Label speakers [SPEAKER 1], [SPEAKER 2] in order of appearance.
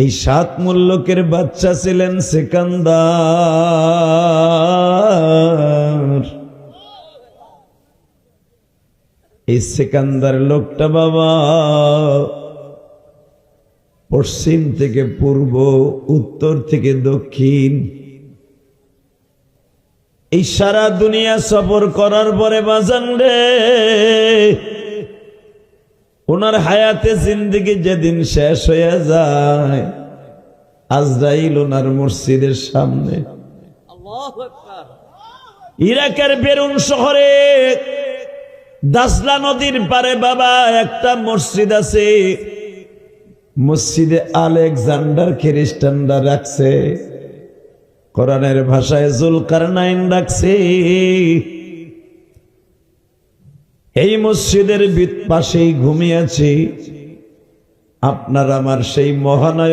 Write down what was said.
[SPEAKER 1] এই 7 মুল্লকের বাচ্চা ছিলেন সিকান্দার। এই সিকান্দার লোকটা বাবা পশ্চিম থেকে পূর্ব, উত্তর থেকে দক্ষিণ এই সারা দুনিয়া সফর করার পরে বাজান রে, ওনার হায়াতে জিন্দেগি যেদিন শেষ হয়ে যায়, আজরাইল ওনার মসজিদের সামনে, ইরাকের বেরুন শহরে দাজলা নদীর পারে বাবা একটা মসজিদ আছে, মসজিদে আলেকজান্ডার খ্রিস্টানরা রাখছে, কোরআনের ভাষায় জুলকারনাইন রাখছে। এই মসজিদের পাশেই ঘুমিয়েছি আপনার আমার সেই মহানায়ক